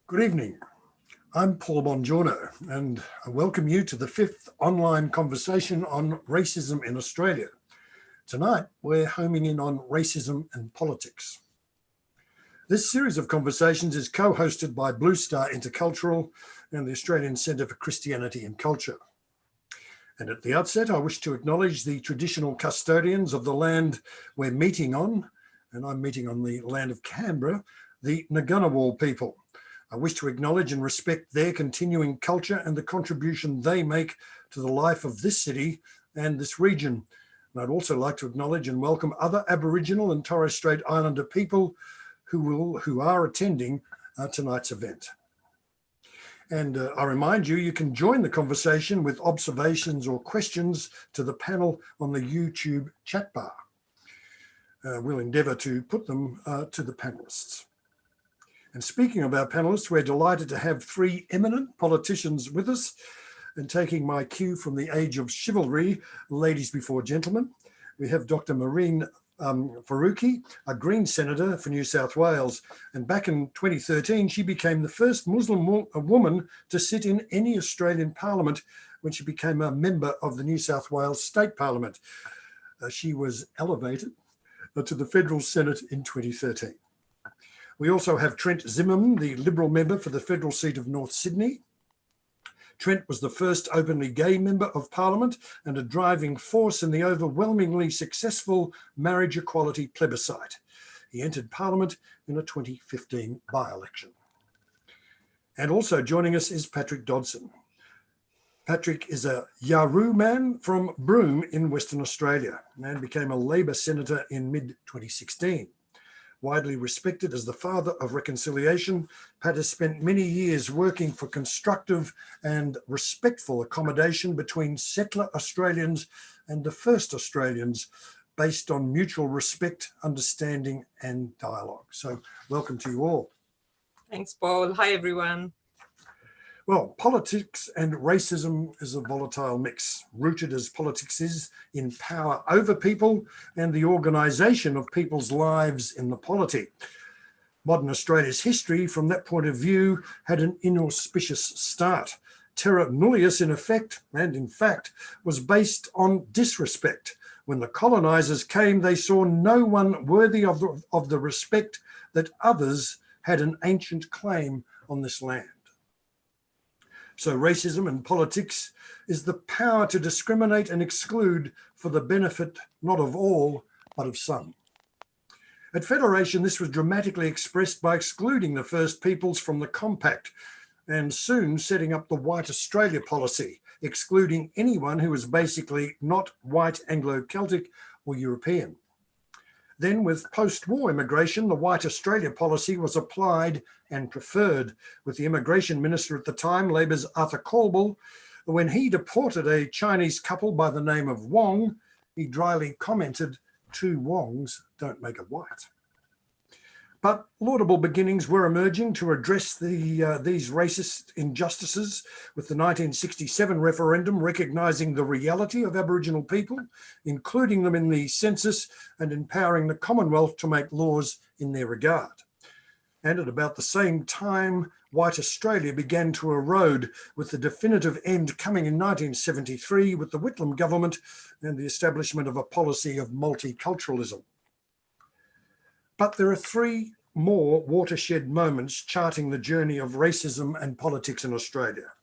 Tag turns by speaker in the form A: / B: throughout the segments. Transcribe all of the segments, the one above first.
A: Good evening. I'm Paul Bongiorno, and I welcome you to the fifth online conversation on racism in Australia. Tonight, we're homing in on racism and politics. This series of conversations is co-hosted by Blue Star Intercultural and the Australian Centre for Christianity and Culture. And at the outset, I wish to acknowledge the traditional custodians of the land we're meeting on, and I'm meeting on the land of Canberra, the Ngunnawal people. I wish to acknowledge and respect their continuing culture and the contribution they make to the life of this city and this region. And I'd also like to acknowledge and welcome other Aboriginal and Torres Strait Islander people who are attending tonight's event. And I remind you, you can join the conversation with observations or questions to the panel on the YouTube chat bar. We'll endeavour to put them to the panellists. And speaking of our panellists, we're delighted to have three eminent politicians with us. And taking my cue from the age of chivalry, ladies before gentlemen, we have Dr. Maureen Faruqi, a Green Senator for New South Wales. And back in 2013, she became the first Muslim woman to sit in any Australian Parliament when she became a member of the New South Wales State Parliament. She was elevated to the Federal Senate in 2013. We also have Trent Zimmerman, the Liberal member for the federal seat of North Sydney. Trent was the first openly gay member of Parliament and a driving force in the overwhelmingly successful marriage equality plebiscite. He entered Parliament in a 2015 by-election. And also joining us is Patrick Dodson. Patrick is a Yarroo man from Broome in Western Australia and became a Labor senator in mid-2016. Widely respected as the father of reconciliation, Pat has spent many years working for constructive and respectful accommodation between settler Australians and the first Australians based on mutual respect, understanding and dialogue. So welcome to you all.
B: Thanks, Paul. Hi, everyone.
A: Well, politics and racism is a volatile mix, rooted as politics is in power over people and the organisation of people's lives in the polity. Modern Australia's history, from that point of view, had an inauspicious start. Terra nullius, in effect, and in fact, was based on disrespect. When the colonisers came, they saw no one worthy of the respect that others had an ancient claim on this land. So racism in politics is the power to discriminate and exclude for the benefit not of all, but of some. At Federation, this was dramatically expressed by excluding the First Peoples from the Compact and soon setting up the White Australia policy, excluding anyone who was basically not white Anglo-Celtic or European. Then with post-war immigration, the White Australia policy was applied and preferred, with the immigration minister at the time, Labor's Arthur Calwell. When he deported a Chinese couple by the name of Wong, he dryly commented, "Two Wongs don't make a white." But laudable beginnings were emerging to address these racist injustices, with the 1967 referendum recognising the reality of Aboriginal people, including them in the census and empowering the Commonwealth to make laws in their regard. And at about the same time, White Australia began to erode, with the definitive end coming in 1973 with the Whitlam government and the establishment of a policy of multiculturalism. But there are three more watershed moments charting the journey of racism and politics in Australia.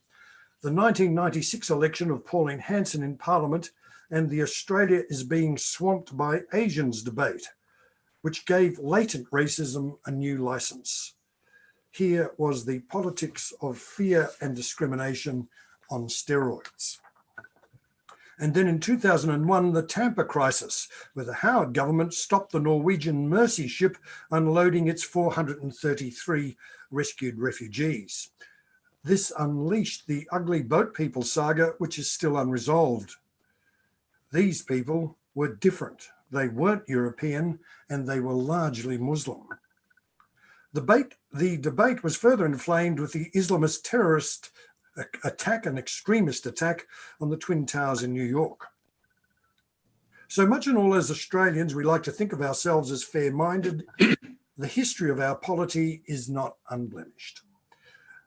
A: The 1996 election of Pauline Hanson in Parliament and the Australia is being swamped by Asians debate, which gave latent racism a new licence. Here was the politics of fear and discrimination on steroids. And then in 2001, the Tampa crisis, where the Howard government stopped the Norwegian Mercy ship unloading its 433 rescued refugees. This unleashed the ugly boat people saga, which is still unresolved. These people were different. They weren't European and they were largely Muslim. The debate was further inflamed with the Islamist terrorist attack, an extremist attack on the Twin Towers in New York. So much and all, as Australians, we like to think of ourselves as fair-minded. The history of our polity is not unblemished.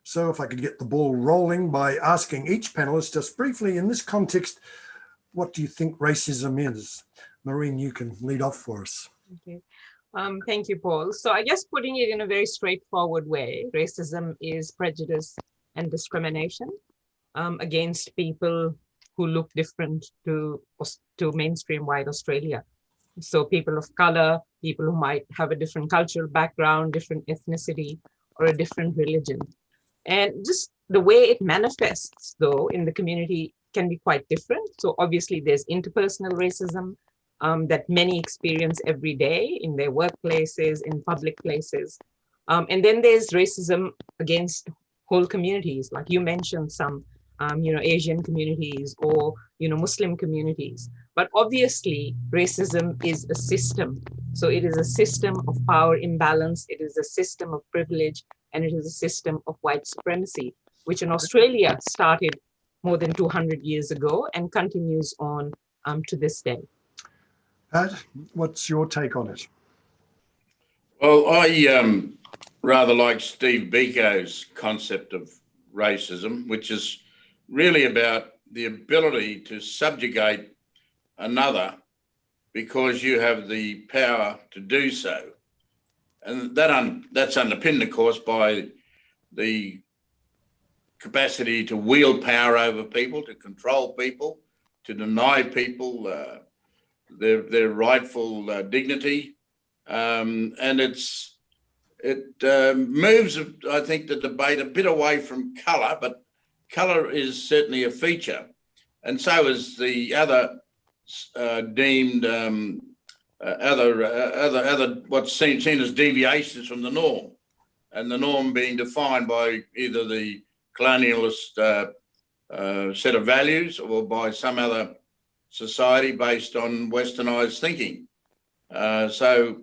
A: So if I could get the ball rolling by asking each panelist just briefly in this context, what do you think racism is? Maureen, you can lead off for us.
B: Okay. Thank you, Paul. So I guess putting it in a very straightforward way, racism is prejudice and discrimination against people who look different to mainstream white Australia. So people of color, people who might have a different cultural background, different ethnicity, or a different religion. And just the way it manifests, though, in the community can be quite different. So obviously there's interpersonal racism that many experience every day in their workplaces, in public places. And then there's racism against whole communities, like you mentioned some, Asian communities or, Muslim communities. But obviously racism is a system. So it is a system of power imbalance. It is a system of privilege, and it is a system of white supremacy, which in Australia started more than 200 years ago and continues on to this day.
A: Pat, what's your take on it?
C: Well, I rather like Steve Biko's concept of racism, which is really about the ability to subjugate another because you have the power to do so. And that's underpinned, of course, by the capacity to wield power over people, to control people, to deny people their rightful dignity. And it moves, I think, the debate a bit away from colour, but colour is certainly a feature. And so is the other deemed other what's seen as deviations from the norm, and the norm being defined by either the colonialist set of values or by some other society based on westernised thinking. So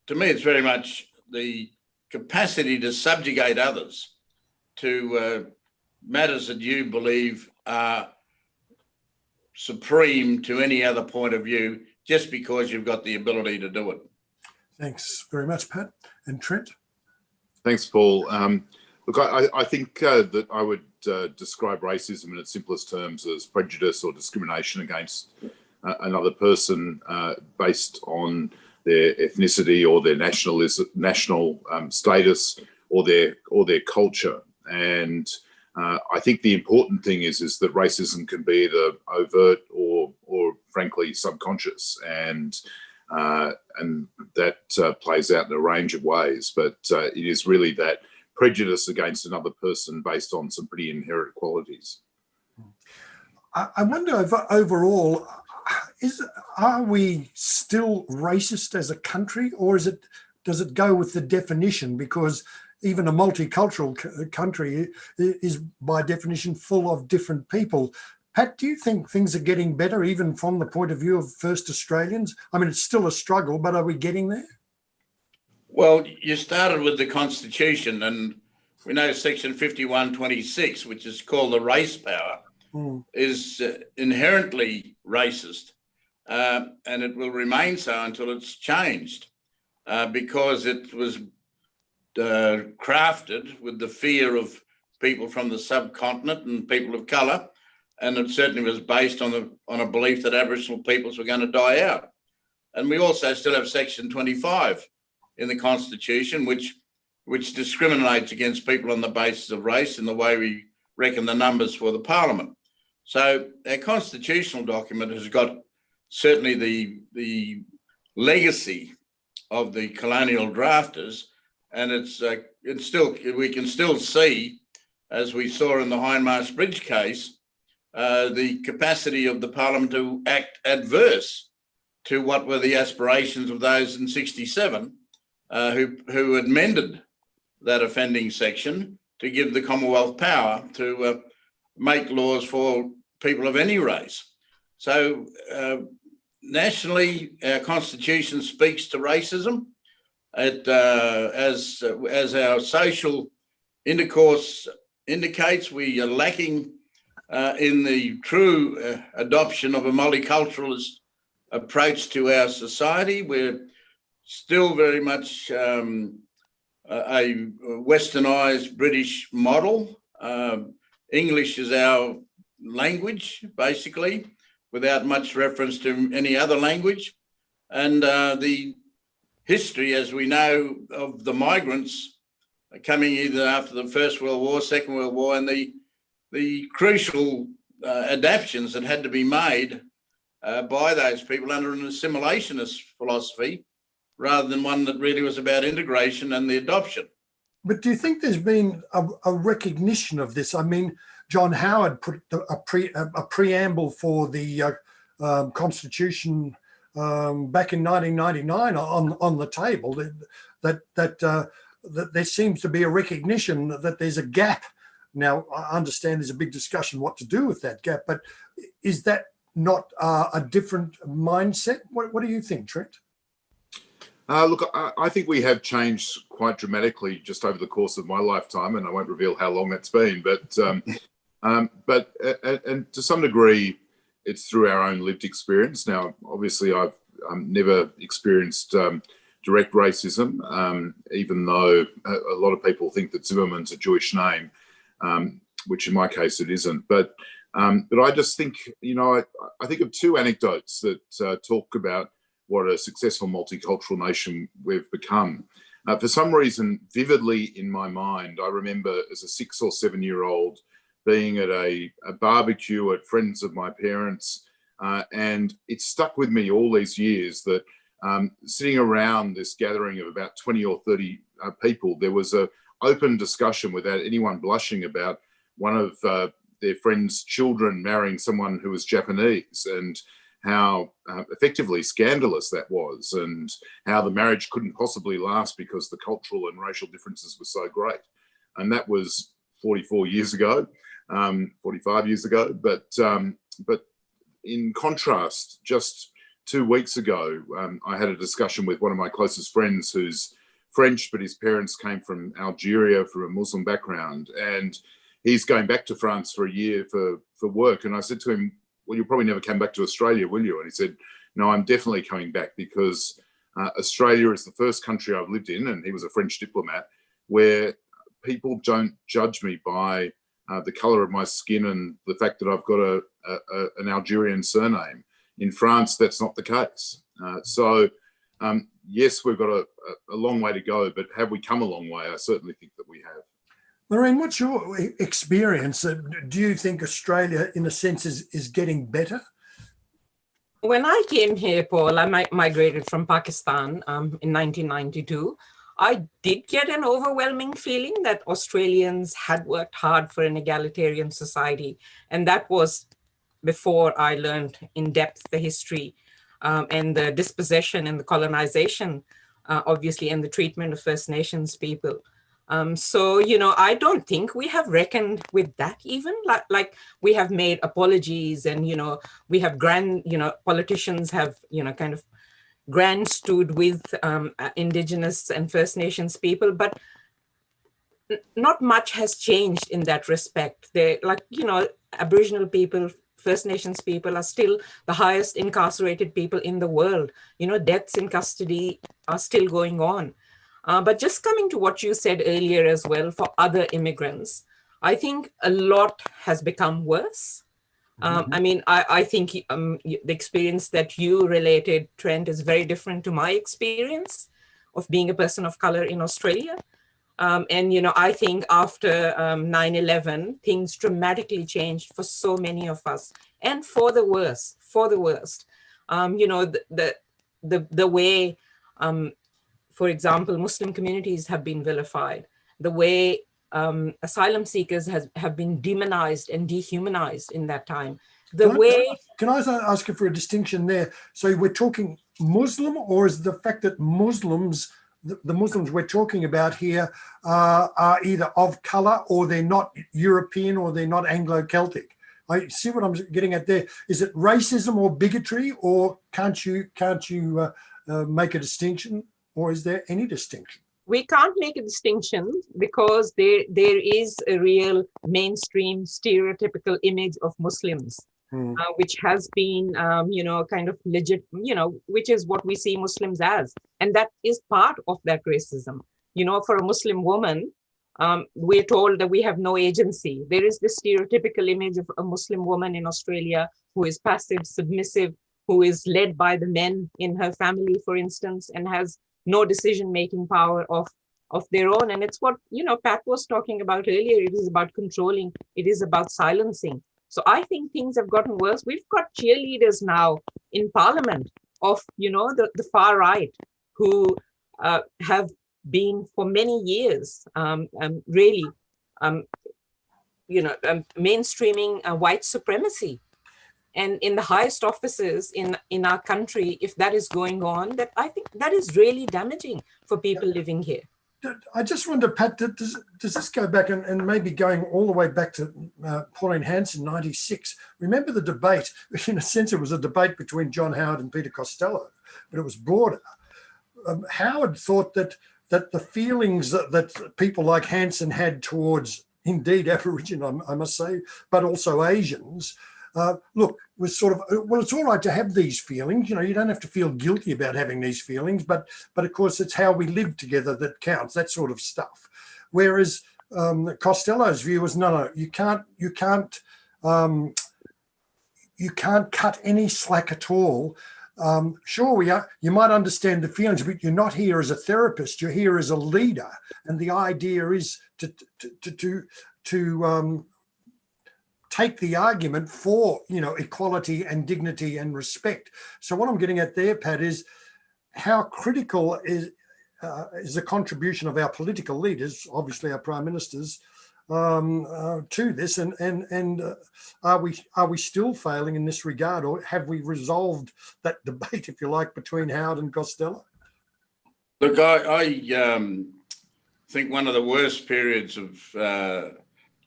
C: to me, it's very much the capacity to subjugate others to matters that you believe are supreme to any other point of view, just because you've got the ability to do it.
A: Thanks very much, Pat. And Trent?
D: Thanks, Paul. Look, I think that I would describe racism in its simplest terms as prejudice or discrimination against another person based on their ethnicity or their national status or their culture. And I think the important thing is that racism can be either overt or frankly subconscious, and that plays out in a range of ways. But it is really that prejudice against another person based on some pretty inherent qualities.
A: I wonder if overall, are we still racist as a country, or does it go with the definition? Because even a multicultural country is by definition full of different people. Pat, do you think things are getting better even from the point of view of first Australians? I mean, it's still a struggle, but are we getting there?
C: Well, you started with the Constitution, and we know Section 51(26), which is called the race power, is inherently racist, and it will remain so until it's changed, because it was crafted with the fear of people from the subcontinent and people of colour, and it certainly was based on a belief that Aboriginal peoples were going to die out. And we also still have Section 25 in the Constitution, which discriminates against people on the basis of race in the way we reckon the numbers for the Parliament. So our constitutional document has got certainly the legacy of the colonial drafters, and we can still see, as we saw in the Hindmarsh Bridge case, the capacity of the Parliament to act adverse to what were the aspirations of those in 67 who amended that offending section to give the Commonwealth power to make laws for people of any race. So nationally, our Constitution speaks to racism. As our social intercourse indicates, we are lacking in the true adoption of a multiculturalist approach to our society. We're still very much a westernized British model. English is our language, basically, without much reference to any other language. And the history, as we know, of the migrants coming either after the First World War, Second World War, and the crucial adaptations that had to be made by those people under an assimilationist philosophy, rather than one that really was about integration and the adoption.
A: But do you think there's been a recognition of this? I mean, John Howard put a preamble for the Constitution back in 1999 on the table. That there seems to be a recognition that there's a gap. Now, I understand there's a big discussion what to do with that gap, but is that not a different mindset? What do you think, Trent?
D: Look, I think we have changed quite dramatically just over the course of my lifetime, and I won't reveal how long that's been. But and to some degree, it's through our own lived experience. Now, obviously, I've never experienced direct racism, even though a lot of people think that Zimmerman's a Jewish name, which in my case it isn't. But I just think, I think of two anecdotes that talk about what a successful multicultural nation we've become. For some reason, vividly in my mind, I remember as a 6 or 7 year old being at a barbecue at friends of my parents, and it stuck with me all these years that sitting around this gathering of about 20 or 30 people, there was an open discussion without anyone blushing about one of their friends' children marrying someone who was Japanese, and how effectively scandalous that was, and how the marriage couldn't possibly last because the cultural and racial differences were so great. And that was 44 years ago, 45 years ago. But in contrast, just 2 weeks ago, I had a discussion with one of my closest friends who's French, but his parents came from Algeria, from a Muslim background, and he's going back to France for a year for work. And I said to him, well, you'll probably never come back to Australia, will you? And he said, no, I'm definitely coming back, because Australia is the first country I've lived in, and he was a French diplomat, where people don't judge me by the colour of my skin and the fact that I've got an Algerian surname. In France, that's not the case. So yes, we've got a long way to go, but have we come a long way? I certainly think that we have.
A: Maureen, what's your experience? Do you think Australia, in a sense, is getting better?
B: When I came here, Paul, I migrated from Pakistan in 1992. I did get an overwhelming feeling that Australians had worked hard for an egalitarian society. And that was before I learned in depth the history and the dispossession and the colonization, obviously, and the treatment of First Nations people. So, I don't think we have reckoned with that even, like we have made apologies, and, we have politicians have, kind of grand stood with Indigenous and First Nations people, but not much has changed in that respect. They Aboriginal people, First Nations people are still the highest incarcerated people in the world. Deaths in custody are still going on. But just coming to what you said earlier as well, for other immigrants, I think a lot has become worse. I mean, I think the experience that you related, Trent, is very different to my experience of being a person of color in Australia. And, I think after 9/11, things dramatically changed for so many of us, and for the worst, the way, for example, Muslim communities have been vilified, the way asylum seekers have been demonized and dehumanized in that time. Can
A: I ask you for a distinction there? So we're talking Muslim, or is the fact that Muslims, the Muslims we're talking about here, are either of color, or they're not European, or they're not Anglo-Celtic? I see what I'm getting at there. Is it racism or bigotry, or can't you make a distinction? Or is there any distinction?
B: We can't make a distinction because there is a real mainstream stereotypical image of Muslims, which has been, kind of legit, which is what we see Muslims as. And that is part of that racism. for a Muslim woman, we're told that we have no agency. There is this stereotypical image of a Muslim woman in Australia who is passive, submissive, who is led by the men in her family, for instance, and has no decision-making power of their own. And it's what, Pat was talking about earlier. It is about controlling. It is about silencing. So I think things have gotten worse. We've got cheerleaders now in Parliament of, the far right who have been for many years really, mainstreaming white supremacy. And in the highest offices in our country, if that is going on, that I think that is really damaging for people living here.
A: I just wonder, Pat, does this go back and maybe going all the way back to Pauline Hanson, 96? Remember the debate? In a sense, it was a debate between John Howard and Peter Costello, but it was broader. Howard thought that the feelings that people like Hanson had towards, indeed, Aboriginal, I must say, but also Asians, was sort of, well, it's all right to have these feelings. You don't have to feel guilty about having these feelings, but of course it's how we live together that counts, that sort of stuff. Whereas Costello's view was, no, you can't cut any slack at all. Sure, you might understand the feelings, but you're not here as a therapist, you're here as a leader. And the idea is to take the argument for, equality and dignity and respect. So what I'm getting at there, Pat, is how critical is the contribution of our political leaders, obviously our prime ministers, to this, and are we still failing in this regard, or have we resolved that debate, if you like, between Howard and Costello?
C: Look, I think one of the worst periods of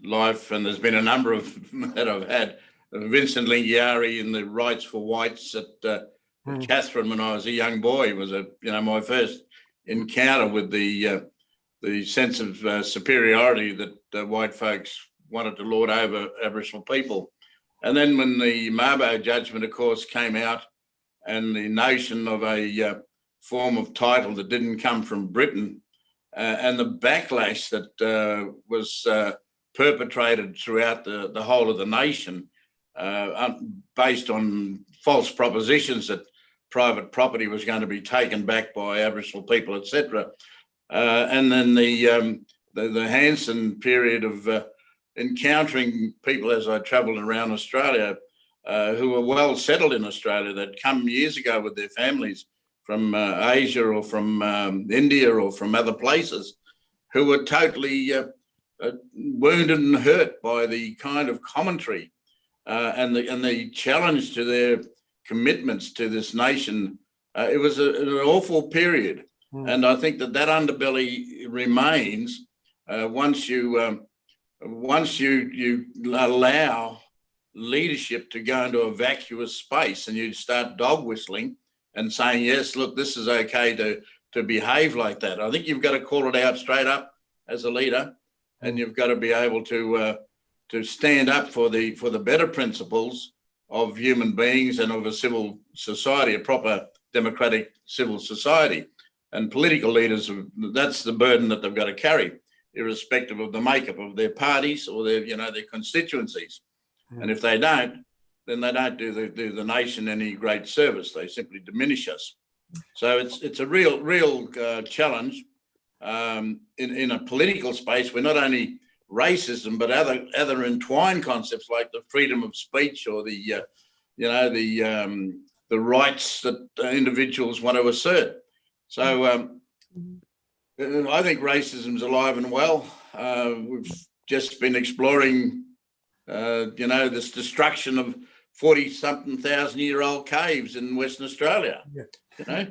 C: life, and there's been a number of that I've had, Vincent Lingiari in the Rights for Whites at Catherine when I was a young boy was my first encounter with the sense of superiority that white folks wanted to lord over Aboriginal people. And then when the Mabo judgment, of course, came out, and the notion of a form of title that didn't come from Britain, and the backlash that was perpetrated throughout the whole of the nation based on false propositions that private property was going to be taken back by Aboriginal people, etc. And then the Hanson period of encountering people as I travelled around Australia who were well settled in Australia, that come years ago with their families from Asia or from India or from other places, who were totally wounded and hurt by the kind of commentary and the challenge to their commitments to this nation. It was an awful period, and I think that underbelly remains once you allow leadership to go into a vacuous space and you start dog whistling and saying, yes, look, this is okay to behave like that. I think you've got to call it out straight up as a leader. And you've got to be able to stand up for the better principles of human beings and of a civil society, a proper democratic civil society. And political leaders, that's the burden that they've got to carry, irrespective of the makeup of their parties or their constituencies. And if they don't, then they don't do the nation any great service. They simply diminish us. So it's a real challenge. In a political space where not only racism but other entwined concepts like the freedom of speech or the rights that individuals want to assert. So I think racism is alive and well. We've just been exploring, this destruction of 40-something thousand-year-old caves in Western Australia. Yeah.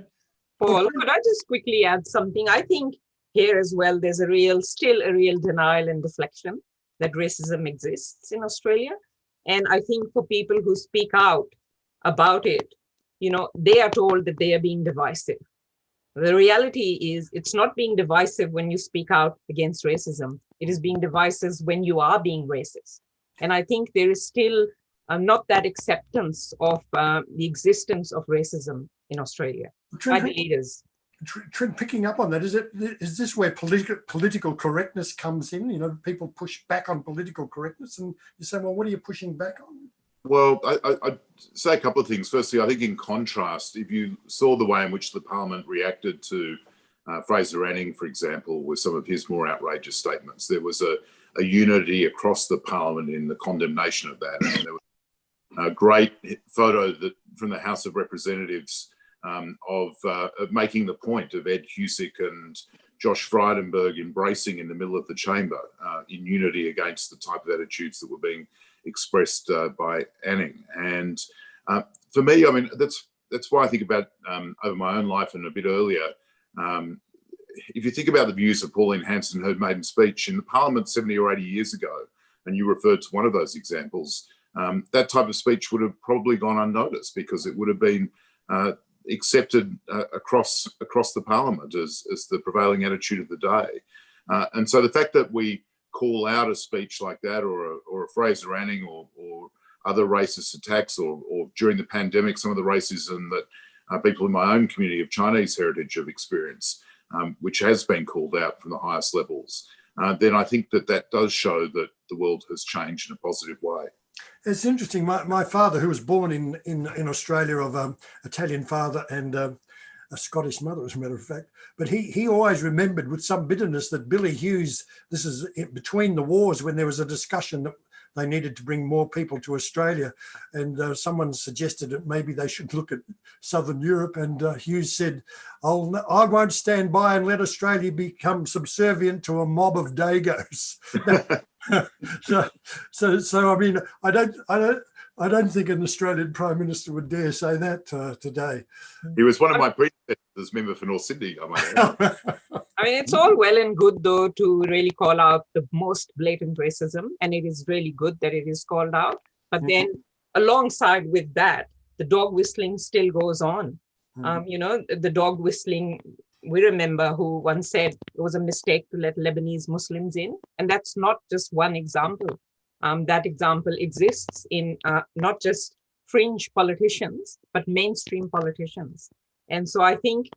B: Paul, could I just quickly add something? I think here as well, there's still a real denial and deflection that racism exists in Australia. And I think for people who speak out about it, they are told that they are being divisive. The reality is it's not being divisive when you speak out against racism. It is being divisive when you are being racist. And I think there is still not that acceptance of the existence of racism in Australia by the leaders.
A: picking up on that, is this where political correctness comes in? You know, people push back on political correctness, and you say, well, what are you pushing back on?
D: Well, I'd say a couple of things. Firstly, I think in contrast, if you saw the way in which the Parliament reacted to Fraser Anning, for example, with some of his more outrageous statements, there was a unity across the Parliament in the condemnation of that. And there was a great photo from the House of Representatives of making the point of Ed Husic and Josh Frydenberg embracing in the middle of the chamber in unity against the type of attitudes that were being expressed by Anning. And for me, I mean, that's why I think about over my own life and a bit earlier. If you think about the views of Pauline Hanson, her maiden speech in the Parliament 70 or 80 years ago, and you referred to one of those examples, that type of speech would have probably gone unnoticed because it would have been accepted across the Parliament as the prevailing attitude of the day. And so the fact that we call out a speech like that, or a Fraser Anning, or other racist attacks, or during the pandemic, some of the racism that people in my own community of Chinese heritage have experienced, which has been called out from the highest levels, then I think that does show that the world has changed in a positive way.
A: It's interesting. My father, who was born in Australia of Italian father and a Scottish mother, as a matter of fact, but he always remembered with some bitterness that Billy Hughes, this is between the wars when there was a discussion that they needed to bring more people to Australia, and someone suggested that maybe they should look at Southern Europe, and Hughes said, I won't stand by and let Australia become subservient to a mob of Dagos. So I mean, I don't think an Australian Prime Minister would dare say that today.
D: He was one of my predecessors as member for North Sydney, I might add.
B: I mean, it's all well and good, though, to really call out the most blatant racism, and it is really good that it is called out. But then alongside with that, the dog whistling still goes on. You know, the dog whistling, we remember who once said it was a mistake to let Lebanese Muslims in. And that's not just one example. That example exists in not just fringe politicians, but mainstream politicians. And so I think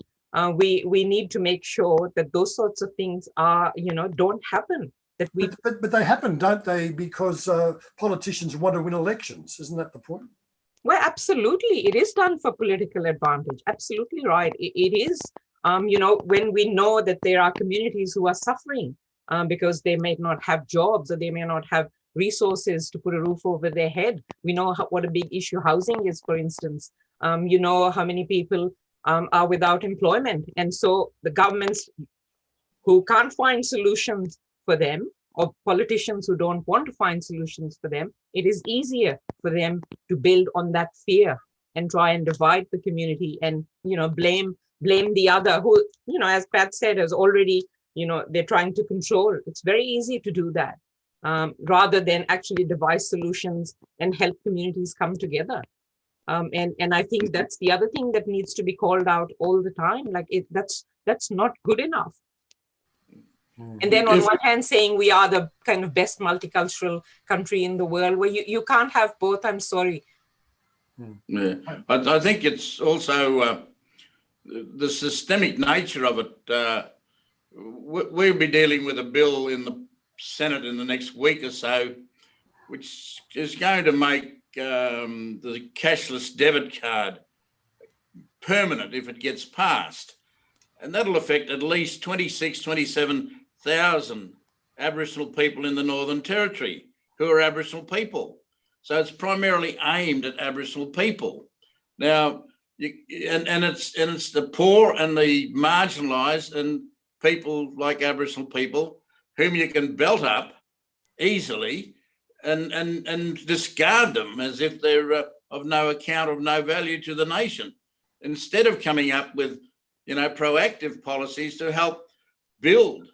B: we need to make sure that those sorts of things don't happen. But
A: they happen, don't they? Because politicians want to win elections. Isn't that the point?
B: Well, absolutely. It is done for political advantage. Absolutely right. It is. When we know that there are communities who are suffering because they may not have jobs, or they may not have resources to put a roof over their head. We know what a big issue housing is, for instance. You know how many people are without employment. And so the governments who can't find solutions for them, or politicians who don't want to find solutions for them, it is easier for them to build on that fear and try and divide the community and, blame the other who, as Pat said, has already, they're trying to control. It's very easy to do that rather than actually devise solutions and help communities come together. And I think that's the other thing that needs to be called out all the time. Like that's not good enough. And then on one hand saying we are the kind of best multicultural country in the world, where you can't have both. I'm sorry.
C: Yeah, I think it's also the systemic nature of it. We'll be dealing with a bill in the Senate in the next week or so, which is going to make the cashless debit card permanent if it gets passed. And that'll affect at least 27,000 Aboriginal people in the Northern Territory who are Aboriginal people. So it's primarily aimed at Aboriginal people. Now, it's the poor and the marginalised and people like Aboriginal people whom you can belt up easily and discard them as if they're of no account, of no value to the nation, instead of coming up with, proactive policies to help build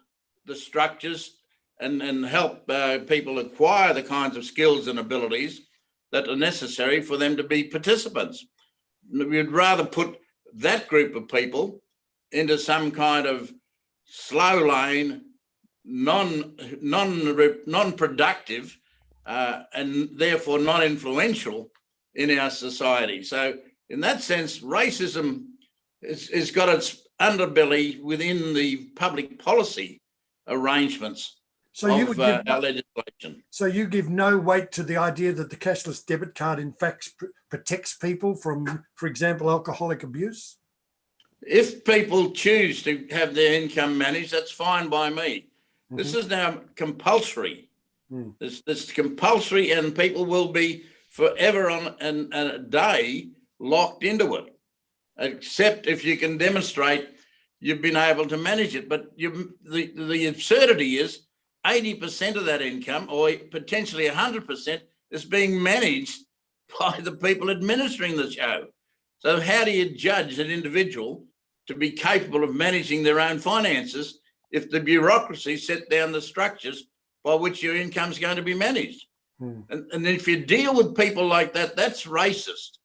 C: the structures and help people acquire the kinds of skills and abilities that are necessary for them to be participants. We'd rather put that group of people into some kind of slow lane, non-productive, and therefore non-influential in our society. So in that sense, racism has got its underbelly within the public policy arrangements
A: So you
C: of
A: would give,
C: our legislation.
A: so you give no weight to the idea that the cashless debit card in fact protects people from, for example, alcoholic abuse?
C: If people choose to have their income managed, that's fine by me. This is now compulsory. This compulsory, and people will be forever on a day locked into it, except if you can demonstrate you've been able to manage it. But the absurdity is 80% of that income, or potentially 100%, is being managed by the people administering the show. So how do you judge an individual to be capable of managing their own finances if the bureaucracy set down the structures by which your income is going to be managed? And if you deal with people like that, that's racist.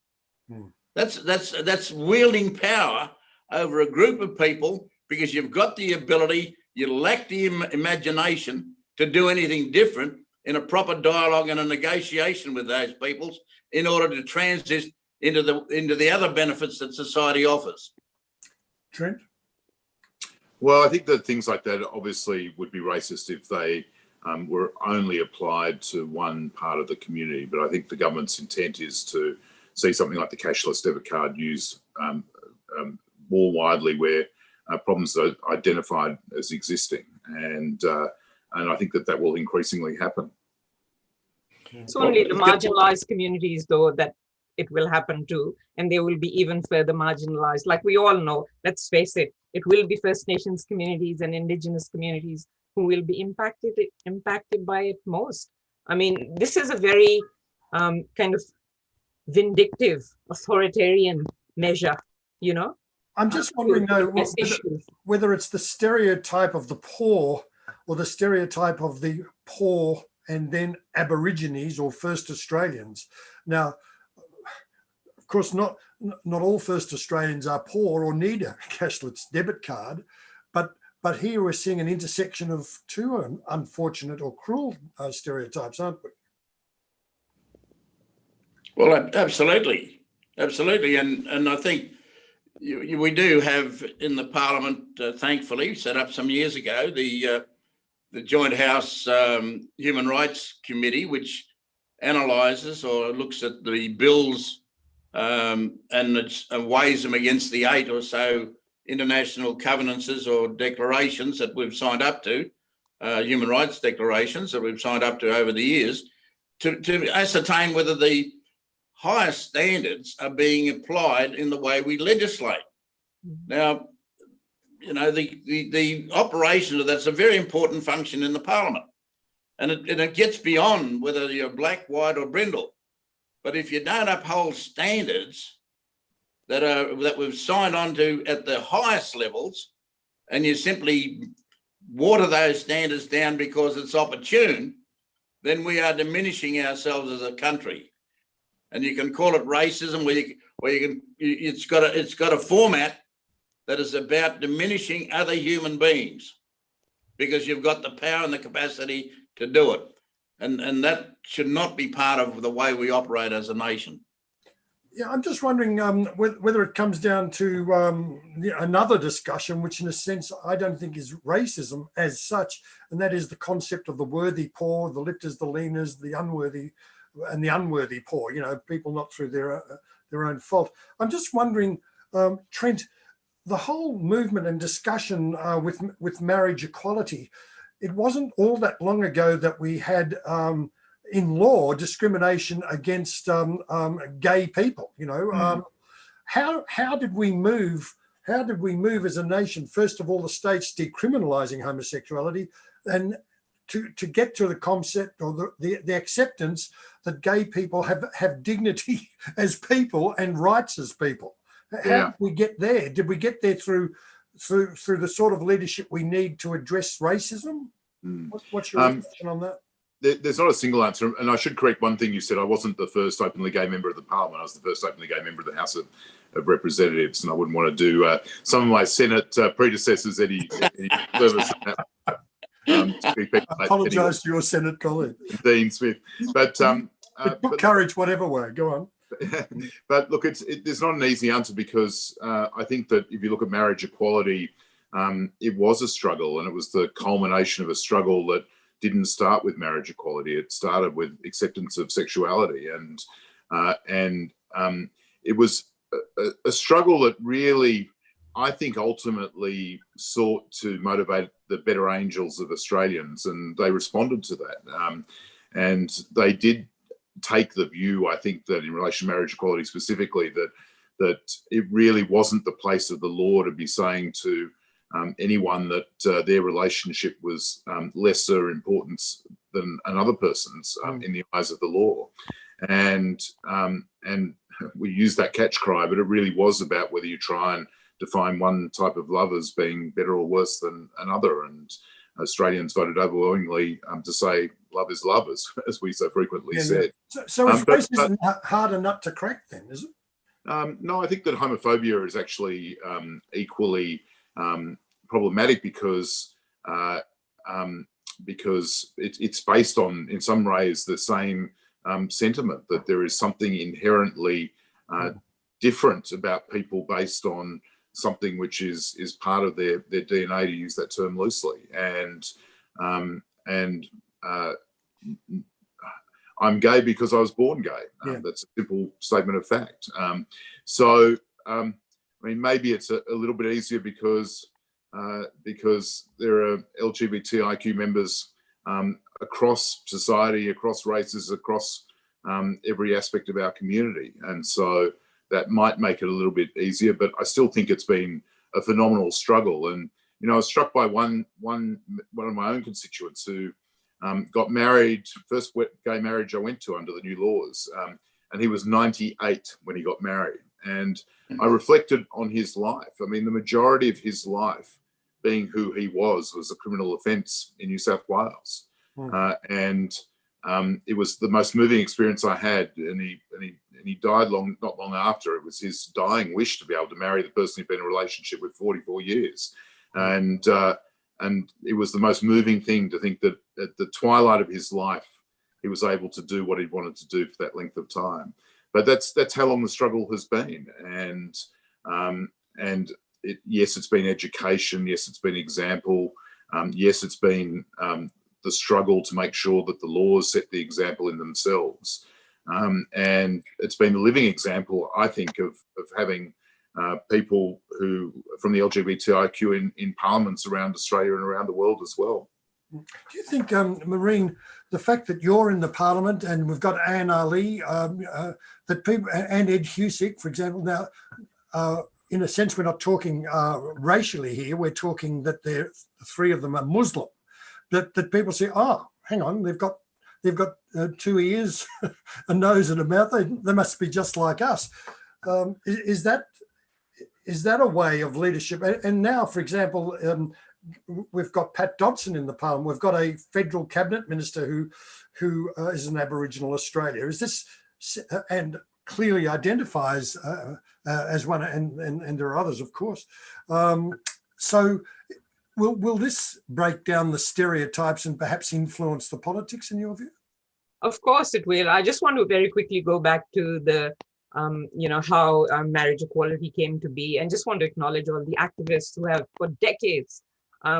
C: That's wielding power over a group of people because you've got the ability, you lack the imagination to do anything different in a proper dialogue and a negotiation with those peoples in order to transit into the other benefits that society offers.
A: Trent?
D: Well, I think that things like that obviously would be racist if they were only applied to one part of the community. But I think the government's intent is to see something like the cashless debit card used more widely where problems are identified as existing. And I think that will increasingly happen.
B: It's only the marginalized communities, though, that it will happen to, and they will be even further marginalized. Like we all know, let's face it, it will be First Nations communities and Indigenous communities who will be impacted by it most. I mean, this is a very kind of vindictive, authoritarian measure, you know?
A: I'm just wondering, though, whether it's the stereotype of the poor or the stereotype of the poor and then Aborigines or First Australians. Now, of course, not all First Australians are poor or need a cashless debit card, but here we're seeing an intersection of two unfortunate or cruel stereotypes, aren't we?
C: Well, absolutely, and I think we do have in the Parliament, thankfully, set up some years ago, the Joint House Human Rights Committee, which analyses or looks at the bills and weighs them against the 8 or so international covenances or declarations that we've signed up to, human rights declarations that we've signed up to over the years, to ascertain whether the highest standards are being applied in the way we legislate. Now, you know, the operation of that's a very important function in the Parliament, and it gets beyond whether you're black, white, or brindle. But if you don't uphold standards that we've signed on to at the highest levels, and you simply water those standards down because it's opportune, then we are diminishing ourselves as a country. And you can call it racism, it's got a format that is about diminishing other human beings because you've got the power and the capacity to do it. And that should not be part of the way we operate as a nation.
A: Yeah, I'm just wondering whether it comes down to another discussion, which in a sense I don't think is racism as such, and that is the concept of the worthy poor, the lifters, the leaners, the unworthy, and the unworthy poor. You know, people not through their own fault. I'm just wondering, Trent, the whole movement and discussion with marriage equality, it wasn't all that long ago that we had in law discrimination against gay people. You know, how did we move? How did we move as a nation? First of all, the states decriminalising homosexuality, and to get to the concept or the acceptance that gay people have dignity as people and rights as people. How did we get there? Did we get there through the sort of leadership we need to address racism? What's your reflection on that?
D: There's not a single answer, and I should correct one thing you said. I wasn't the first openly gay member of the Parliament. I was the first openly gay member of the House of Representatives, and I wouldn't want to do some of my Senate predecessors any service.
A: I apologise to your Senate colleague.
D: Dean Smith. But
A: courage whatever way. Go on.
D: But look, there's not an easy answer, because I think that if you look at marriage equality, it was a struggle, and it was the culmination of a struggle that didn't start with marriage equality. It started with acceptance of sexuality, and it was a struggle that really, I think, ultimately sought to motivate the better angels of Australians, and they responded to that. And they did take the view, I think, that in relation to marriage equality specifically, that it really wasn't the place of the law to be saying to anyone that their relationship was lesser importance than another person's in the eyes of the law. And we use that catch cry, but it really was about whether you try and define one type of love as being better or worse than another. And Australians voted overwhelmingly to say love is love, as we so frequently said.
A: So if race isn't hard a nut to crack, then, is it?
D: No, I think that homophobia is actually equally problematic, because it's based on, in some ways, the same sentiment, that there is something inherently different about people based on something which is part of their DNA, to use that term loosely. And I'm gay because I was born gay. That's a simple statement of fact. So I mean, maybe it's a little bit easier because there are LGBTIQ members across society, across races, across every aspect of our community, and so that might make it a little bit easier. But I still think it's been a phenomenal struggle. And I was struck by one of my own constituents who got married, first gay marriage I went to under the new laws, and he was 98 when he got married. And I reflected on his life. I mean, the majority of his life, being who he was a criminal offence in New South Wales. And it was the most moving experience I had. And he died not long after. It was his dying wish to be able to marry the person he'd been in a relationship with 44 years. And it was the most moving thing to think that at the twilight of his life, he was able to do what he wanted to do for that length of time. But that's how long the struggle has been. And yes, it's been education. Yes, it's been example. Yes, it's been the struggle to make sure that the laws set the example in themselves. And it's been a living example, I think, of having people who from the LGBTIQ in parliaments around Australia and around the world as well.
A: Do you think, Maureen, the fact that you're in the parliament and we've got Anne Ali, that people, and Ed Husick, for example, now, in a sense, we're not talking racially here. We're talking that the three of them are Muslim. That people say, oh, hang on, they've got 2 ears, a nose, and a mouth. They must be just like us. Is that a way of leadership? And now, for example, we've got Pat Dodson in the parliament. We've got a federal cabinet minister who is an Aboriginal Australia. Is this and clearly identifies as one, and there are others, of course. So will this break down the stereotypes and perhaps influence the politics, in your view?
B: Of course it will. I just want to very quickly go back to the, how marriage equality came to be, and just want to acknowledge all the activists who have for decades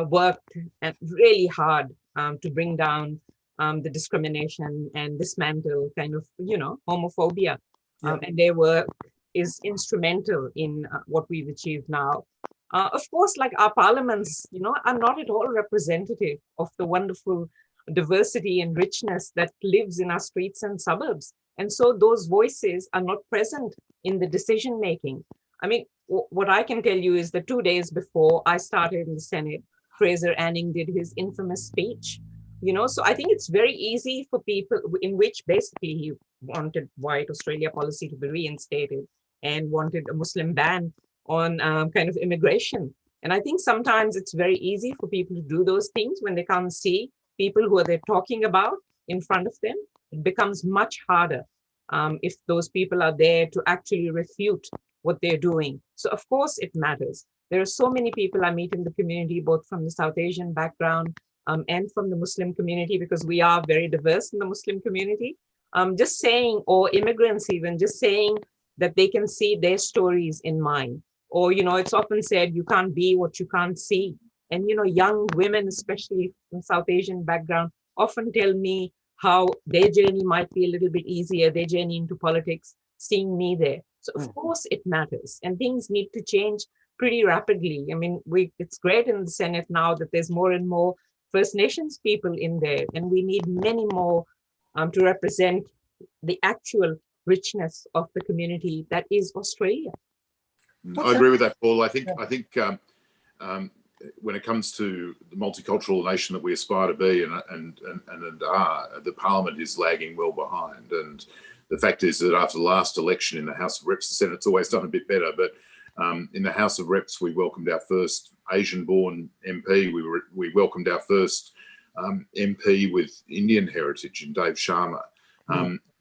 B: worked really hard to bring down the discrimination and dismantle kind of, homophobia. And their work is instrumental in what we've achieved now. Of course, like our parliaments, are not at all representative of the wonderful diversity and richness that lives in our streets and suburbs. And so those voices are not present in the decision making. I mean, what I can tell you is that 2 days before I started in the Senate, Fraser Anning did his infamous speech. So I think it's very easy for people, in which basically he wanted white Australia policy to be reinstated and wanted a Muslim ban on kind of immigration. And I think sometimes it's very easy for people to do those things when they can't see people who they're talking about in front of them. It becomes much harder if those people are there to actually refute what they're doing. So of course it matters. There are so many people I meet in the community, both from the South Asian background and from the Muslim community, because we are very diverse in the Muslim community. just saying, or immigrants even, just saying that they can see their stories in mine. Or, it's often said, you can't be what you can't see. And, young women, especially from South Asian background, often tell me how their journey might be a little bit easier, their journey into politics, seeing me there. So of course it matters, and things need to change pretty rapidly. I mean, it's great in the Senate now that there's more and more First Nations people in there, and we need many more to represent the actual richness of the community that is Australia.
D: I agree with that, Paul. I think when it comes to the multicultural nation that we aspire to be and are, the Parliament is lagging well behind. And the fact is that after the last election in the House of Reps, the Senate's always done a bit better. But in the House of Reps, we welcomed our first Asian-born MP. We welcomed our first MP with Indian heritage in Dave Sharma.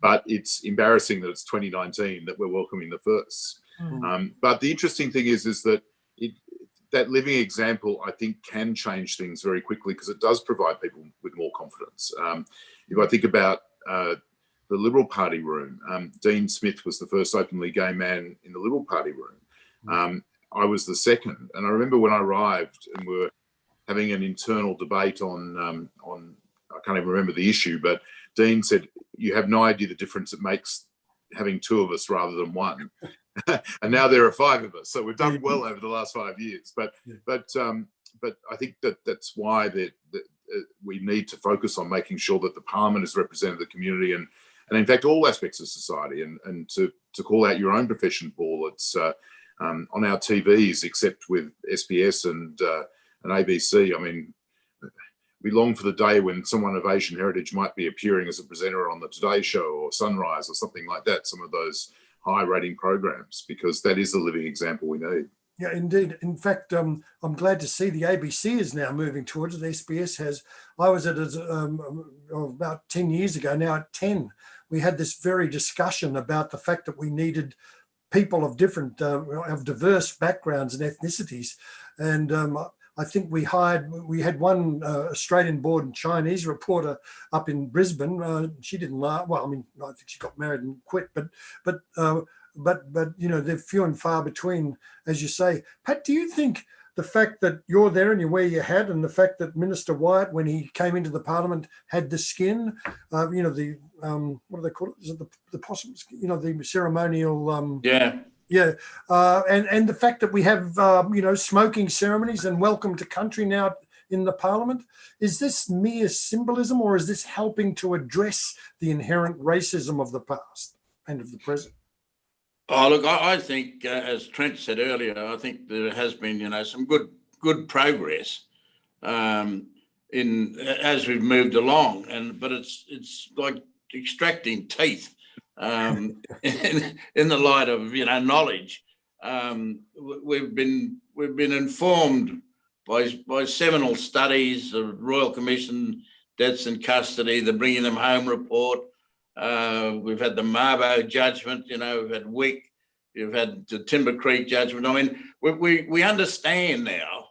D: But it's embarrassing that it's 2019 that we're welcoming the first. But the interesting thing is that that living example, I think, can change things very quickly because it does provide people with more confidence. If I think about the Liberal Party room, Dean Smith was the first openly gay man in the Liberal Party room. I was the second. And I remember when I arrived and we were having an internal debate on I can't even remember the issue, but Dean said, "You have no idea the difference it makes having two of us rather than one." And now there are five of us, so we've done well over the last 5 years. But I think that's why we need to focus on making sure that the Parliament is representing the community and in fact all aspects of society. And to call out your own profession, Paul, it's on our TVs, except with SBS and ABC. I mean, we long for the day when someone of Asian heritage might be appearing as a presenter on the Today Show or Sunrise or something like that. Some of those high rating programs, because that is the living example we need.
A: Yeah, indeed. In fact, I'm glad to see the ABC is now moving towards it. The SBS has. I was at it about 10 years ago. Now at 10, we had this very discussion about the fact that we needed people of different, of diverse backgrounds and ethnicities. And I think we had one Australian-born Chinese reporter up in Brisbane. She didn't laugh. Well, I mean, I think she got married and quit. But they're few and far between, as you say. Pat, do you think the fact that you're there and you wear your hat, and the fact that Minister Wyatt, when he came into the Parliament, had the skin, what do they call it? Is it the possum skin? The ceremonial. Yeah, and the fact that we have smoking ceremonies and welcome to country now in the Parliament, is this mere symbolism, or is this helping to address the inherent racism of the past and of the present?
C: Oh, look, I think, as Trent said earlier, I think there has been, some good progress as we've moved along, but it's like extracting teeth. In the light of knowledge, we've been informed by seminal studies, the Royal Commission deaths in custody, the Bringing Them Home report. We've had the Mabo judgment. We've had Wick. We've had the Timber Creek judgment. I mean, we understand now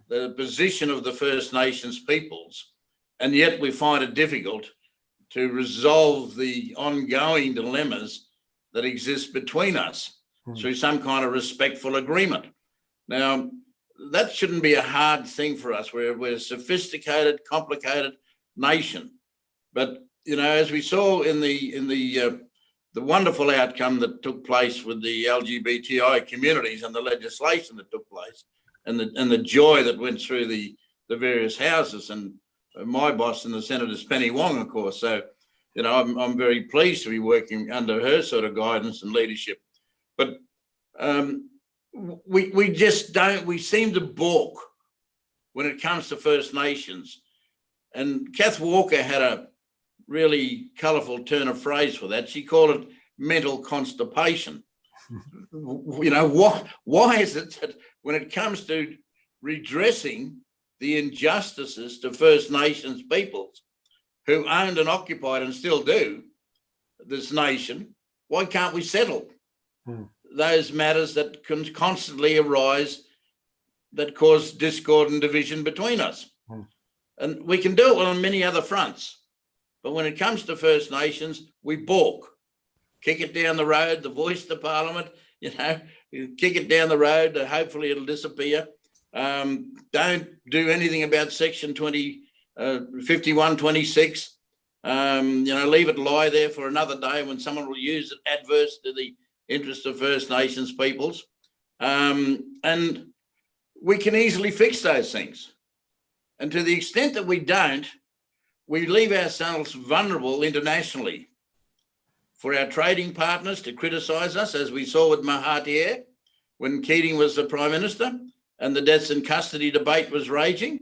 C: the position of the First Nations peoples, and yet we find it difficult to resolve the ongoing dilemmas that exist between us through some kind of respectful agreement. Now, that shouldn't be a hard thing for us. We're a sophisticated, complicated nation. But, as we saw in the wonderful outcome that took place with the LGBTI communities and the legislation that took place, and the joy that went through the various houses, and my boss in the Senate is Penny Wong, of course. So, I'm very pleased to be working under her sort of guidance and leadership. But we just don't, we seem to balk when it comes to First Nations. And Kath Walker had a really colourful turn of phrase for that. She called it mental constipation. Why is it that when it comes to redressing the injustices to First Nations peoples who owned and occupied and still do this nation, why can't we settle those matters that can constantly arise that cause discord and division between us? And we can do it on many other fronts, But when it comes to First Nations, we balk, kick it down the road, the voice to Parliament, you know, kick it down the road, hopefully it'll disappear. Don't do anything about Section 5126. You know, leave it lie there for another day when someone will use it adverse to the interest of First Nations peoples. And we can easily fix those things. And to the extent that we don't, we leave ourselves vulnerable internationally for our trading partners to criticise us, as we saw with Mahathir when Keating was the Prime Minister and the deaths in custody debate was raging,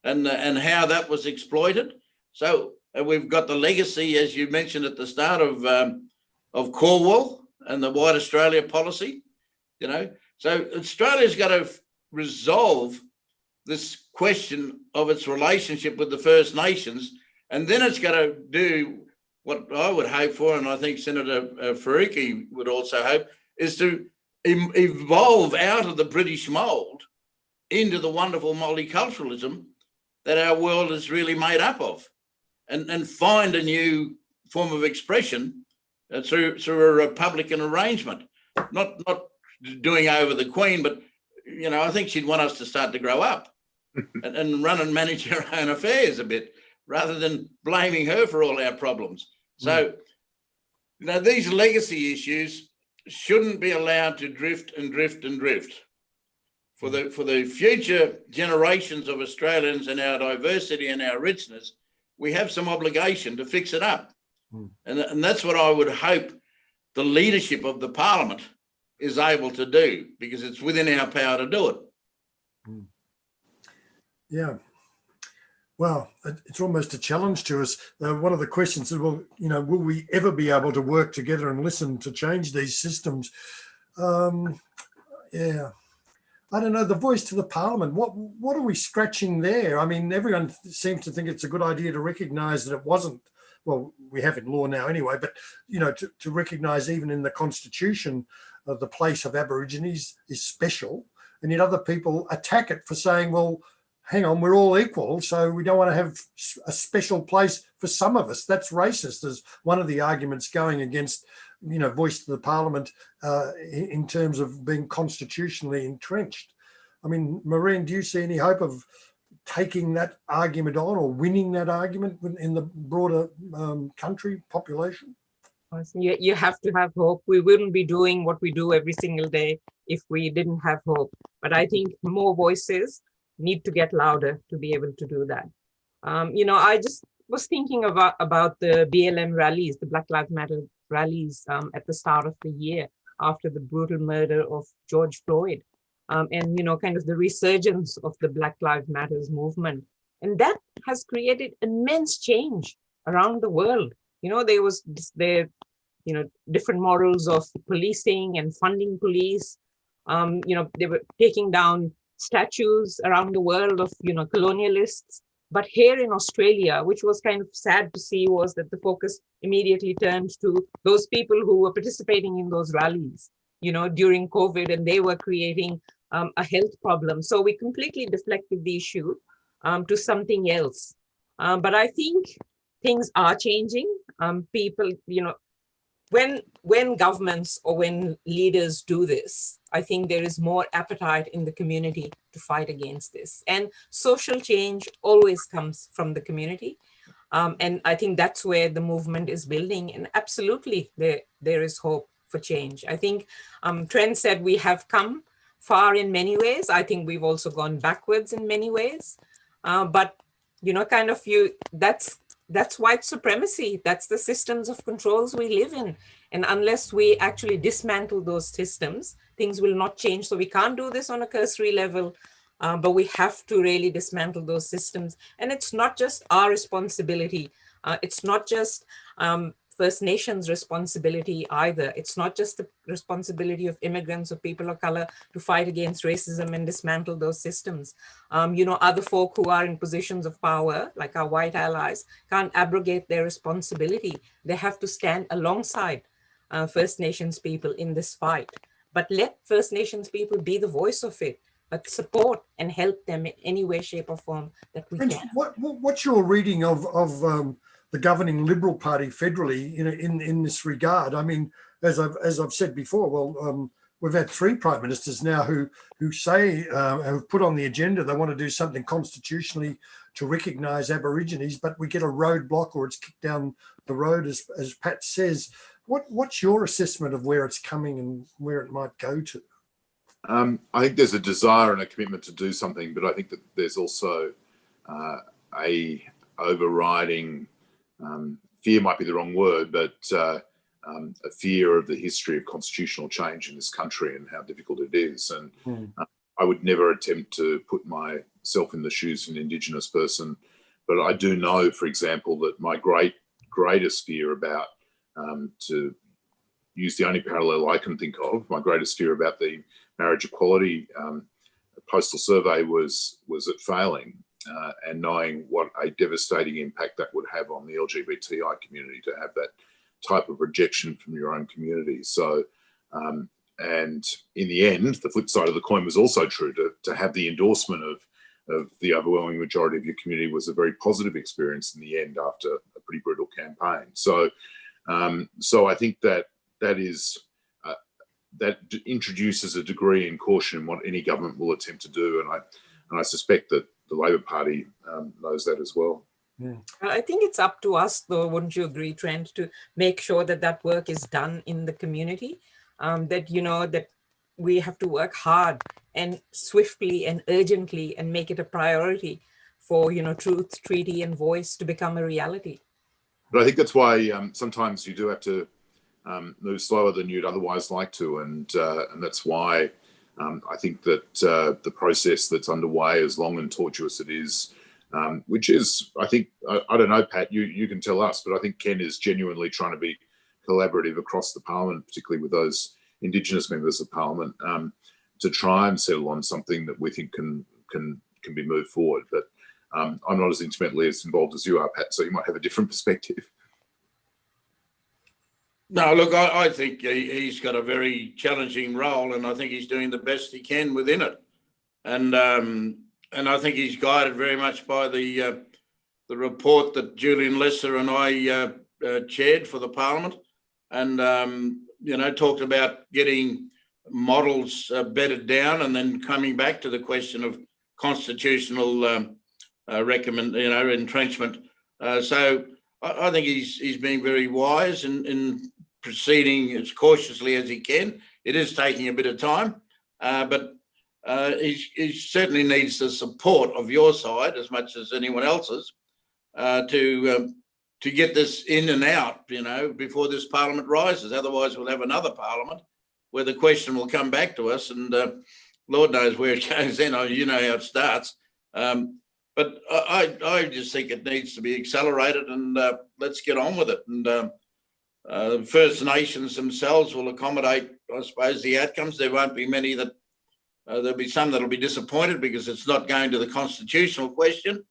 C: and how that was exploited. So we've got the legacy, as you mentioned at the start, of Cornwall and the White Australia policy, you know. So Australia's got to resolve this question of its relationship with the First Nations, and then it's got to do what I would hope for, and I think Senator Faruqi would also hope, is to evolve out of the British mould into the wonderful multiculturalism that our world is really made up of, and find a new form of expression through a Republican arrangement, not doing over the Queen, but, you know, I think she'd want us to start to grow up and run and manage our own affairs a bit, rather than blaming her for all our problems. So, you know, these legacy issues shouldn't be allowed to drift and drift and drift. For the future generations of Australians and our diversity and our richness, we have some obligation to fix it up. And that's what I would hope the leadership of the Parliament is able to do, because it's within our power to do it.
A: Yeah. Well, it's almost a challenge to us. One of the questions is, well, you know, will we ever be able to work together and listen to change these systems? Yeah. I don't know, the voice to the Parliament, what are we scratching there? I mean, everyone seems to think it's a good idea to recognise that it wasn't, well, we have in law now anyway, but, you know, to recognise even in the Constitution the place of Aborigines is special, and yet other people attack it for saying, well, hang on, we're all equal, so we don't want to have a special place for some of us. That's racist, as one of the arguments going against, you know, voice to the Parliament in terms of being constitutionally entrenched. I mean, Maureen, do you see any hope of taking that argument on or winning that argument in the broader country population?
B: You have to have hope. We wouldn't be doing what we do every single day if we didn't have hope. But I think more voices need to get louder to be able to do that. You know, I just was thinking about the BLM rallies, the Black Lives Matter rallies at the start of the year after the brutal murder of George Floyd, and, you know, kind of the resurgence of the Black Lives Matters movement. And that has created immense change around the world. You know, there you know, different models of policing and funding police. You know, they were taking down statues around the world of, you know, colonialists. But here in Australia, which was kind of sad to see, was that the focus immediately turned to those people who were participating in those rallies, you know, during COVID, and they were creating a health problem. So we completely deflected the issue to something else. But I think things are changing. People, you know, when governments or when leaders do this, I think there is more appetite in the community to fight against this. And social change always comes from the community. And I think that's where the movement is building. And absolutely, there is hope for change. I think Trent said we have come far in many ways. I think we've also gone backwards in many ways. But, you know, kind of that's white supremacy. That's the systems of controls we live in. And unless we actually dismantle those systems, things will not change. So we can't do this on a cursory level, but we have to really dismantle those systems. And it's not just our responsibility. It's not just First Nations responsibility either. It's not just the responsibility of immigrants or people of color to fight against racism and dismantle those systems. You know, other folk who are in positions of power, like our white allies, can't abrogate their responsibility. They have to stand alongside First Nations people in this fight. But let First Nations people be the voice of it, but support and help them in any way, shape or form that we can.
A: What's your reading of the governing Liberal Party federally in this regard. I mean, as I've said before, well, we've had 3 prime ministers now who say have put on the agenda they want to do something constitutionally to recognise Aborigines, but we get a roadblock or it's kicked down the road, as Pat says. What's your assessment of where it's coming and where it might go to?
D: I think there's a desire and a commitment to do something, but I think that there's also a overriding fear, might be the wrong word, but a fear of the history of constitutional change in this country and how difficult it is. And I would never attempt to put myself in the shoes of an Indigenous person, but I do know, for example, that my greatest fear about, to use the only parallel I can think of, my greatest fear about the marriage equality postal survey was it failing, and knowing what a devastating impact that would have on the LGBTI community to have that type of rejection from your own community. So, and in the end, the flip side of the coin was also true. To have the endorsement of the overwhelming majority of your community was a very positive experience in the end after a pretty brutal campaign. So, so I think that is that introduces a degree in caution in what any government will attempt to do, and I suspect that the Labor Party knows that as well.
B: I think it's up to us, though, wouldn't you agree, Trent, to make sure that that work is done in the community, that we have to work hard and swiftly and urgently and make it a priority for, truth, treaty and voice to become a reality.
D: But I think that's why sometimes you do have to move slower than you'd otherwise like to, and that's why I think that the process that's underway, as long and tortuous it is, which is, I think, I don't know, Pat, you can tell us, but I think Ken is genuinely trying to be collaborative across the parliament, particularly with those Indigenous members of parliament, to try and settle on something that we think can be moved forward. But I'm not as intimately as involved as you are, Pat, so you might have a different perspective.
C: No, look, I think he's got a very challenging role, and I think he's doing the best he can within it. And I think he's guided very much by the report that Julian Lesser and I chaired for the Parliament, and talked about getting models bedded down, and then coming back to the question of constitutional entrenchment. So I think he's being very wise in proceeding as cautiously as he can. It is taking a bit of time, but he certainly needs the support of your side as much as anyone else's to get this in and out, before this Parliament rises. Otherwise, we'll have another Parliament where the question will come back to us, and Lord knows where it goes then. You know how it starts. But I just think it needs to be accelerated, and let's get on with it. And First Nations themselves will accommodate, I suppose, the outcomes. There won't be many that, there'll be some that'll be disappointed because it's not going to the constitutional question.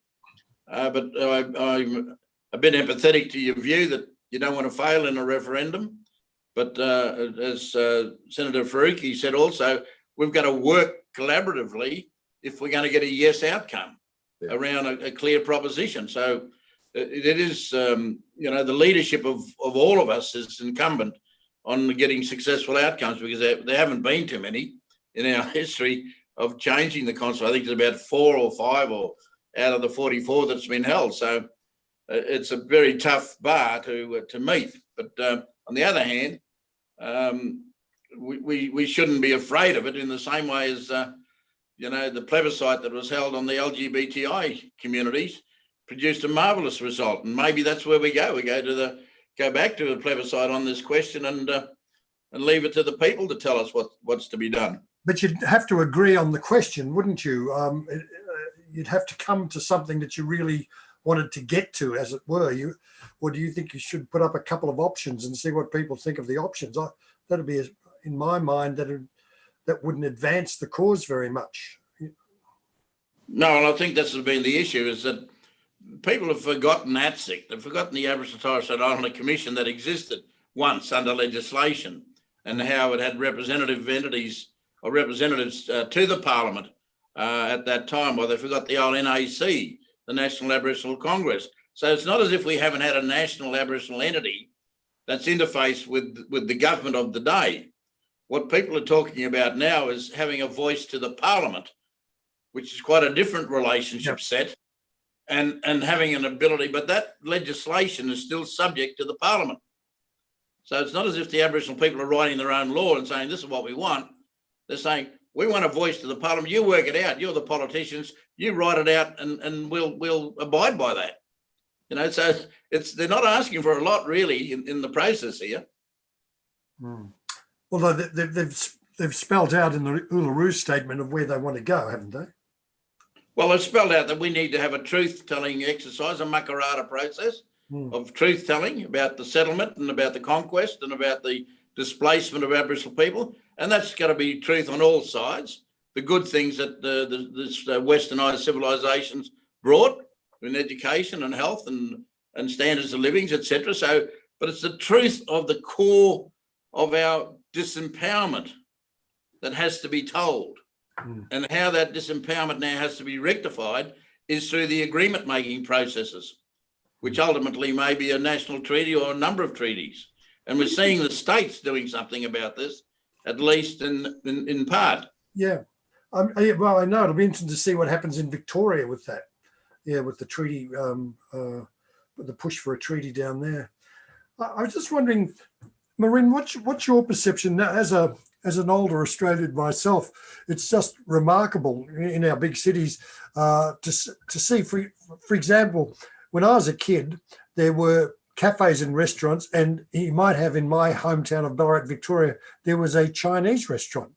C: But I'm a bit empathetic to your view that you don't want to fail in a referendum. But as Senator Faruqi said also, we've got to work collaboratively if we're going to get a yes outcome around a clear proposition. So it is, the leadership of all of us is incumbent on getting successful outcomes, because there haven't been too many in our history of changing the constitution. I think there's about 4 or 5 or out of the 44 that's been held. So it's a very tough bar to meet. But on the other hand, we shouldn't be afraid of it, in the same way as the plebiscite that was held on the LGBTI communities produced a marvellous result, and maybe that's where we go. We go back to a plebiscite on this question and leave it to the people to tell us what's to be done.
A: But you'd have to agree on the question, wouldn't you? You'd have to come to something that you really wanted to get to, as it were. Or do you think you should put up a couple of options and see what people think of the options? That'd be, in my mind, that wouldn't advance the cause very much.
C: No, and I think that's been the issue, is that people have forgotten ATSIC. They've forgotten the Aboriginal and Torres Strait Islander Commission that existed once under legislation, and how it had representative entities or representatives to the Parliament at that time. Well, they forgot the old NAC, the National Aboriginal Congress. So it's not as if we haven't had a national Aboriginal entity that's interfaced with the government of the day. What people are talking about now is having a voice to the parliament, which is quite a different relationship set, and having an ability, but that legislation is still subject to the parliament. So it's not as if the Aboriginal people are writing their own law and saying, this is what we want. They're saying, we want a voice to the parliament. You work it out. You're the politicians. You write it out, and we'll abide by that. You know, so they're not asking for a lot really in the process here.
A: Although they've spelled out in the Uluru statement of where they want to go, haven't they?
C: Well, they've spelled out that we need to have a truth-telling exercise, a makarata process of truth-telling about the settlement and about the conquest and about the displacement of Aboriginal people. And that's got to be truth on all sides. The good things that this westernised civilizations brought in education and health and standards of living, etc. So, but it's the truth of the core of our disempowerment that has to be told. And how that disempowerment now has to be rectified is through the agreement-making processes, which ultimately may be a national treaty or a number of treaties. And we're seeing the states doing something about this, at least in part.
A: Yeah. Well, I know it'll be interesting to see what happens in Victoria with that. Yeah, with the treaty, with the push for a treaty down there. I was just wondering, Maureen, what's your perception now as an older Australian myself? It's just remarkable in our big cities to see, for example, when I was a kid, there were cafes and restaurants, and you might have in my hometown of Ballarat, Victoria, there was a Chinese restaurant.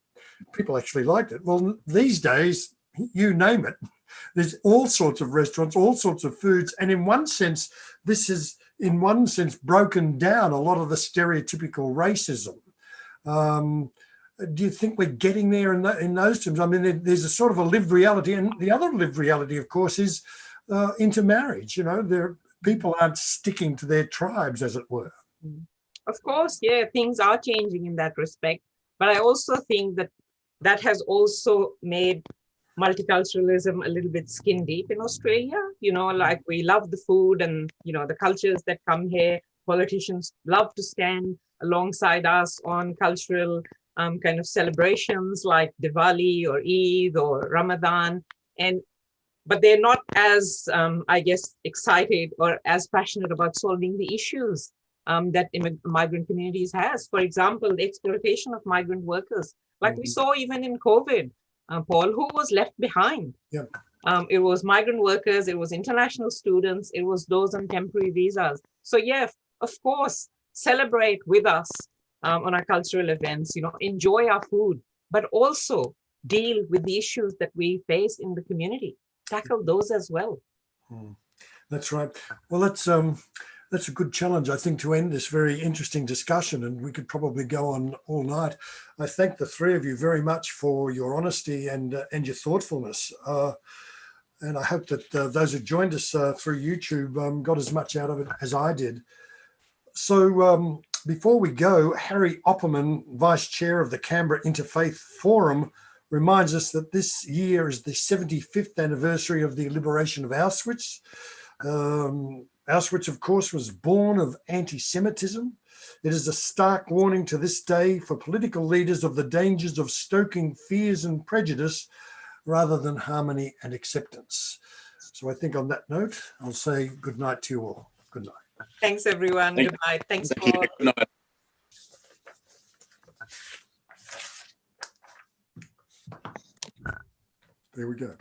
A: People actually liked it. Well, these days, you name it, there's all sorts of restaurants, all sorts of foods. And in one sense, this has, in one sense, broken down a lot of the stereotypical racism. Do you think we're getting there in those terms? I mean, there's a sort of a lived reality. And the other lived reality, of course, is intermarriage. You know, people aren't sticking to their tribes, as it were.
B: Of course, yeah, things are changing in that respect. But I also think that has also made multiculturalism a little bit skin deep in Australia. You know, like we love the food and, you know, the cultures that come here. Politicians love to stand alongside us on cultural kind of celebrations like Diwali or Eid or Ramadan. But they're not as, I guess, excited or as passionate about solving the issues that migrant communities has. For example, the exploitation of migrant workers, like we saw even in COVID, Paul, who was left behind?
A: Yeah.
B: It was migrant workers, it was international students, it was those on temporary visas. So yeah, of course, celebrate with us on our cultural events, you know, enjoy our food, but also deal with the issues that we face in the community. Tackle those as well.
A: That's right. Well, that's a good challenge, I think, to end this very interesting discussion, and we could probably go on all night. I thank the three of you very much for your honesty and your thoughtfulness. And I hope that those who joined us through YouTube got as much out of it as I did. So before we go, Harry Opperman, Vice Chair of the Canberra Interfaith Forum, reminds us that this year is the 75th anniversary of the liberation of Auschwitz. Auschwitz, of course, was born of anti-Semitism. It is a stark warning to this day for political leaders of the dangers of stoking fears and prejudice rather than harmony and acceptance. So I think on that note, I'll say good night to you all. Good night.
B: Thanks, everyone. Good night. Thanks,
C: Thank
B: Paul.
C: you. Good night.
A: There we go.